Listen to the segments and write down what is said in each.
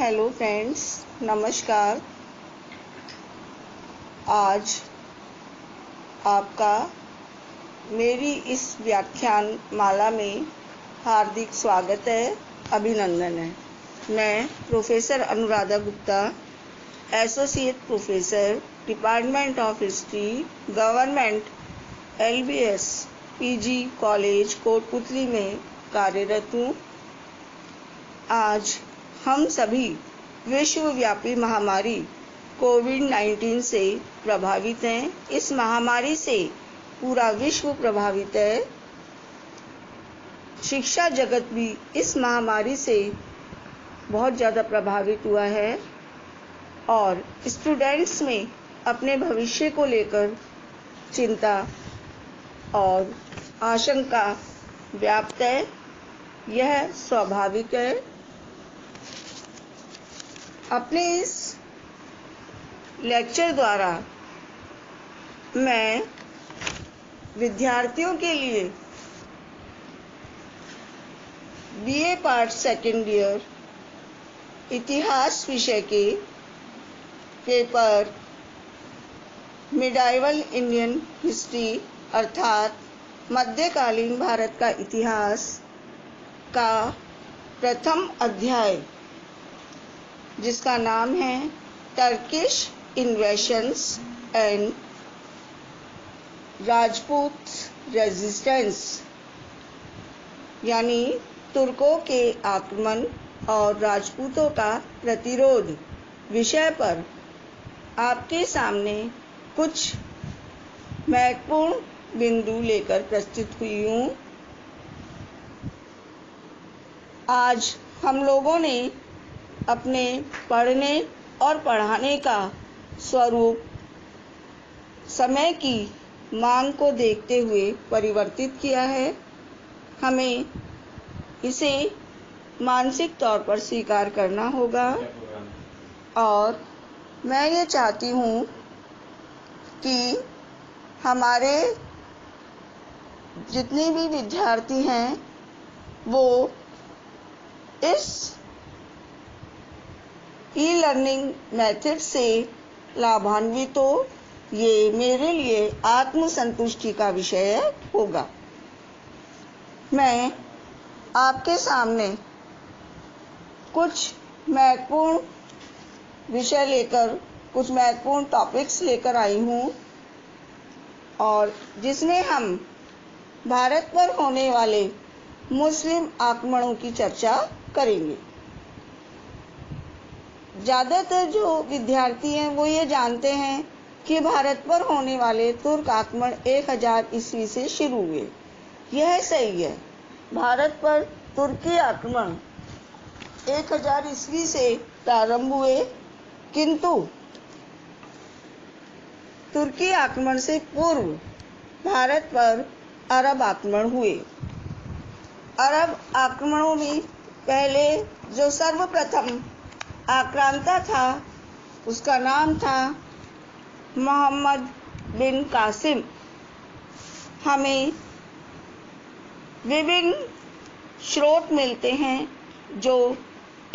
Hello friends, नमस्कार। आज आपका मेरी इस व्याख्यान माला में हार्दिक स्वागत है, अभिनंदन है। मैं professor Anuradha Gupta, associate professor, department of history, government LBS PG college Kotputli में कार्यरत हूँ। आज हम सभी विश्वव्यापी महामारी कोविड-19 से प्रभावित हैं। इस महामारी से पूरा विश्व प्रभावित है। शिक्षा जगत भी इस महामारी से बहुत ज़्यादा प्रभावित हुआ है और स्टूडेंट्स में अपने भविष्य को लेकर चिंता और आशंका व्याप्त है। यह स्वाभाविक है। अपने इस लेक्चर द्वारा मैं विद्यार्थियों के लिए BA पार्ट सेकेंड ईयर इतिहास विषय के पेपर मिडाइवल इंडियन हिस्ट्री अर्थात मध्यकालीन भारत का इतिहास का प्रथम अध्याय, जिसका नाम है टर्किश इन्वेशंस एंड राजपूत रेजिस्टेंस, यानी तुर्कों के आक्रमण और राजपूतों का प्रतिरोध विषय पर आपके सामने कुछ महत्वपूर्ण बिंदु लेकर प्रस्तुत हुई हूँ। आज हम लोगों ने अपने पढ़ने और पढ़ाने का स्वरूप समय की मांग को देखते हुए परिवर्तित किया है। हमें इसे मानसिक तौर पर स्वीकार करना होगा और मैं ये चाहती हूँ कि हमारे जितने भी विद्यार्थी हैं वो इस ई-लर्निंग मेथड से लाभान्वित हो। ये मेरे लिए आत्मसंतुष्टि का विषय होगा। मैं आपके सामने कुछ महत्वपूर्ण विषय लेकर, कुछ महत्वपूर्ण टॉपिक्स लेकर आई हूँ और जिसमें हम भारत पर होने वाले मुस्लिम आक्रमणों की चर्चा करेंगे। ज़्यादातर जो विद्यार्थी हैं वो ये जानते हैं कि भारत पर होने वाले तुर्क आक्रमण 1000 ईस्वी से शुरू हुए। यह सही है। भारत पर तुर्की आक्रमण 1000 ईस्वी से प्रारंभ हुए, किंतु तुर्की आक्रमण से पूर्व भारत पर अरब आक्रमण हुए। अरब आक्रमणों में पहले जो सर्वप्रथम आक्रांता था उसका नाम था मोहम्मद बिन कासिम। हमें विभिन्न स्रोत मिलते हैं जो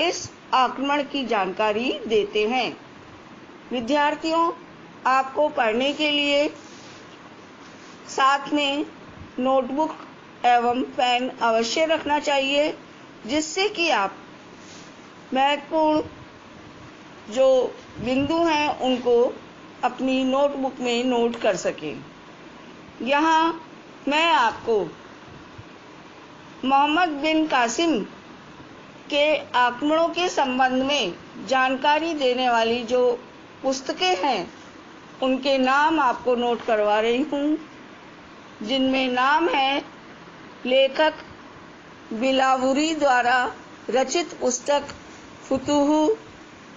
इस आक्रमण की जानकारी देते हैं। विद्यार्थियों, आपको पढ़ने के लिए साथ में नोटबुक एवं पेन अवश्य रखना चाहिए, जिससे कि आप महत्वपूर्ण जो बिंदु हैं उनको अपनी नोटबुक में नोट कर सकें। यहाँ मैं आपको मोहम्मद बिन कासिम के आक्रमणों के संबंध में जानकारी देने वाली जो पुस्तकें हैं उनके नाम आपको नोट करवा रही हूँ, जिनमें नाम है लेखक बिलावुरी द्वारा रचित पुस्तक फुतूह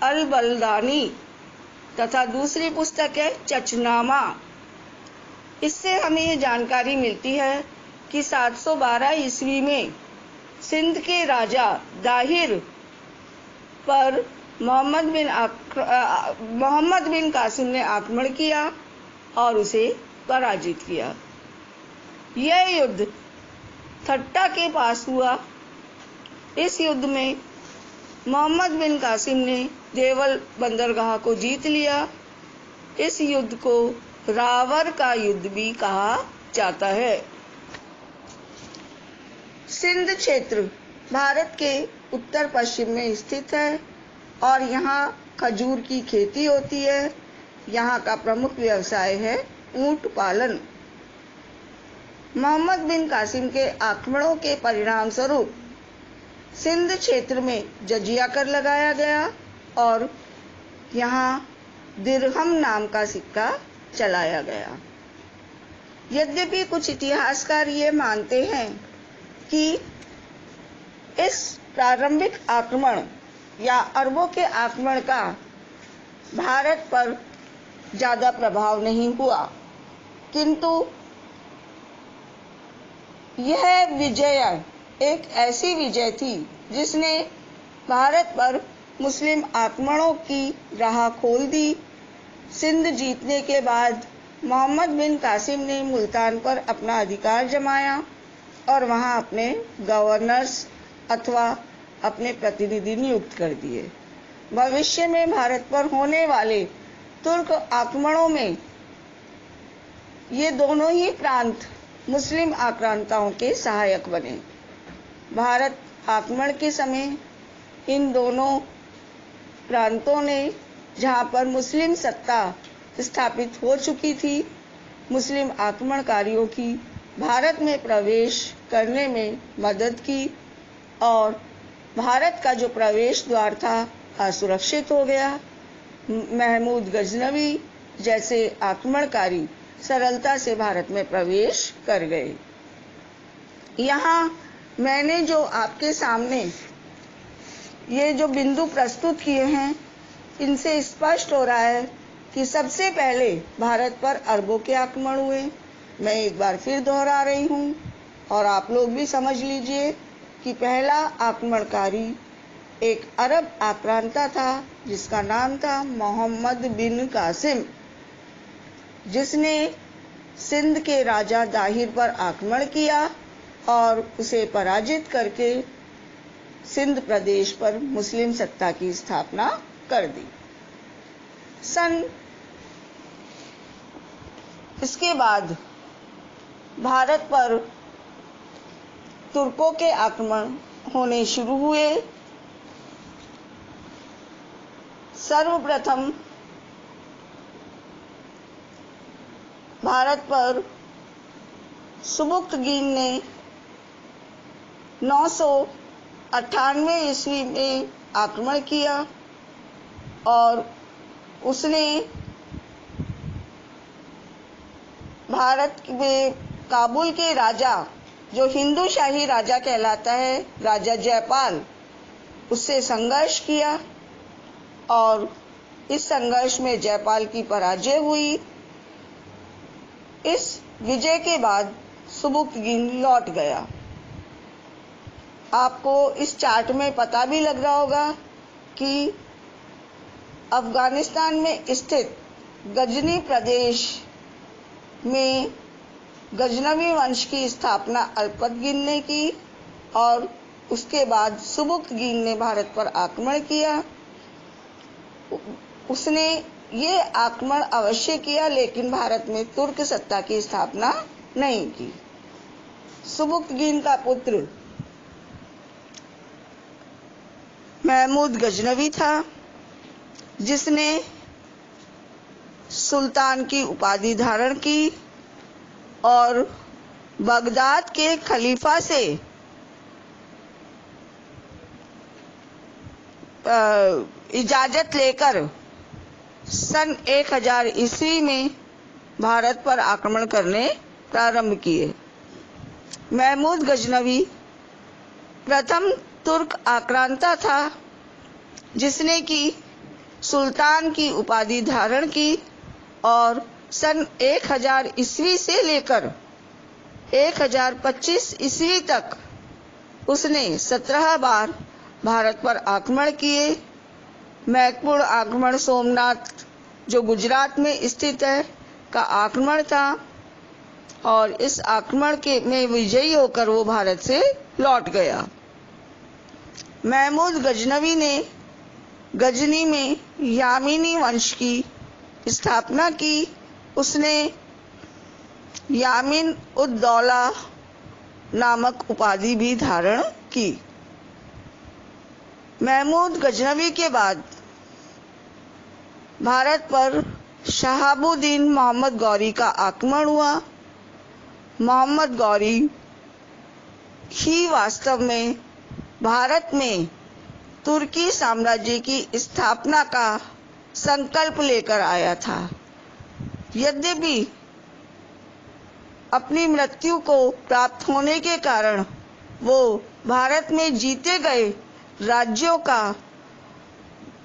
अल-बलदानी तथा दूसरी पुस्तक है चचनामा। इससे हमें ये जानकारी मिलती है कि 712 ईस्वी में सिंध के राजा दाहिर पर मोहम्मद बिन कासिम ने आक्रमण किया और उसे पराजित किया। यह युद्ध थट्टा के पास हुआ। इस युद्ध में मोहम्मद बिन कासिम ने देवल बंदरगाह को जीत लिया। इस युद्ध को रावर का युद्ध भी कहा जाता है। सिंध क्षेत्र भारत के उत्तर पश्चिम में स्थित है और यहाँ खजूर की खेती होती है। यहाँ का प्रमुख व्यवसाय है ऊंट पालन। मोहम्मद बिन कासिम के आक्रमणों के परिणाम स्वरूप सिंध क्षेत्र में जजिया कर लगाया गया और यहाँ दिरहम नाम का सिक्का चलाया गया। यद्यपि कुछ इतिहासकार ये मानते हैं कि इस प्रारंभिक आक्रमण या अरबों के आक्रमण का भारत पर ज़्यादा प्रभाव नहीं हुआ, किंतु यह विजय एक ऐसी विजय थी जिसने भारत पर मुस्लिम आक्रमणों की राह खोल दी। सिंध जीतने के बाद मोहम्मद बिन कासिम ने मुल्तान पर अपना अधिकार जमाया और वहां अपने गवर्नर्स अथवा अपने प्रतिनिधि नियुक्त कर दिए। भविष्य में भारत पर होने वाले तुर्क आक्रमणों में ये दोनों ही प्रांत मुस्लिम आक्रांताओं के सहायक बने। भारत आक्रमण के समय इन दोनों प्रांतों ने, जहां पर मुस्लिम सत्ता स्थापित हो चुकी थी, मुस्लिम आक्रमणकारियों की भारत में प्रवेश करने में मदद की और भारत का जो प्रवेश द्वार था असुरक्षित हो गया। महमूद गजनवी जैसे आक्रमणकारी सरलता से भारत में प्रवेश कर गए। यहाँ मैंने जो आपके सामने ये जो बिंदु प्रस्तुत किए हैं, इनसे स्पष्ट हो रहा है कि सबसे पहले भारत पर अरबों के आक्रमण हुए। मैं एक बार फिर दोहरा रही हूँ और आप लोग भी समझ लीजिए कि पहला आक्रमणकारी एक अरब आक्रांता था जिसका नाम था मोहम्मद बिन कासिम, जिसने सिंध के राजा दाहिर पर आक्रमण किया और उसे पराजित करके सिंध प्रदेश पर मुस्लिम सत्ता की स्थापना कर दी। इसके बाद भारत पर तुर्कों के आक्रमण होने शुरू हुए। सर्वप्रथम भारत पर सुबुक्तगीन ने 998 ईस्वी में आक्रमण किया और उसने भारत में काबुल के राजा, जो हिंदू शाही राजा कहलाता है, राजा जयपाल, उससे संघर्ष किया और इस संघर्ष में जयपाल की पराजय हुई। इस विजय के बाद सुबुक्तगीन लौट गया। आपको इस चार्ट में पता भी लग रहा होगा कि अफगानिस्तान में स्थित गजनी प्रदेश में गजनवी वंश की स्थापना अल्पतगीन ने की और उसके बाद सुबुक्तगीन ने भारत पर आक्रमण किया। उसने ये आक्रमण अवश्य किया, लेकिन भारत में तुर्क सत्ता की स्थापना नहीं की। सुबुक्तगीन का पुत्र महमूद गजनवी था, जिसने सुल्तान की उपाधि धारण की और बगदाद के खलीफा से इजाजत लेकर सन 1000 ईस्वी में भारत पर आक्रमण करने प्रारंभ किए। महमूद गजनवी प्रथम तुर्क आक्रांता था जिसने की सुल्तान की उपाधि धारण की और सन 1000 ईस्वी से लेकर 1025 ईस्वी तक उसने 17 बार भारत पर आक्रमण किए। महत्वपूर्ण आक्रमण सोमनाथ, जो गुजरात में स्थित है, का आक्रमण था और इस आक्रमण के में विजयी होकर वो भारत से लौट गया। महमूद गजनवी ने गजनी में यामीनी वंश की स्थापना की। उसने यामीन उद दौला नामक उपाधि भी धारण की। महमूद गजनवी के बाद भारत पर शहाबुद्दीन मोहम्मद गौरी का आक्रमण हुआ। मोहम्मद गौरी ही वास्तव में भारत में तुर्की साम्राज्य की स्थापना का संकल्प लेकर आया था। यद्यपि अपनी मृत्यु को प्राप्त होने के कारण वो भारत में जीते गए राज्यों का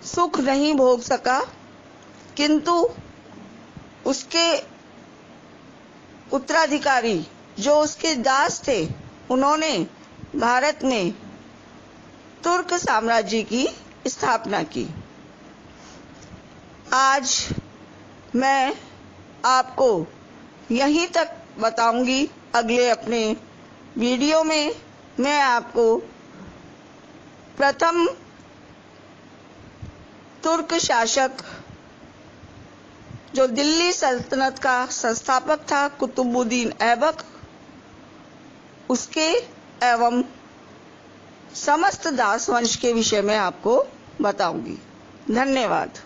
सुख नहीं भोग सका, किंतु उसके उत्तराधिकारी जो उसके दास थे, उन्होंने भारत में तुर्क साम्राज्य की स्थापना की। आज मैं आपको यहीं तक बताऊंगी। अगले अपने वीडियो में मैं आपको प्रथम तुर्क शासक जो दिल्ली सल्तनत का संस्थापक था, कुतुबुद्दीन ऐबक, उसके एवं समस्त दास वंश के विषय में आपको बताऊंगी। धन्यवाद।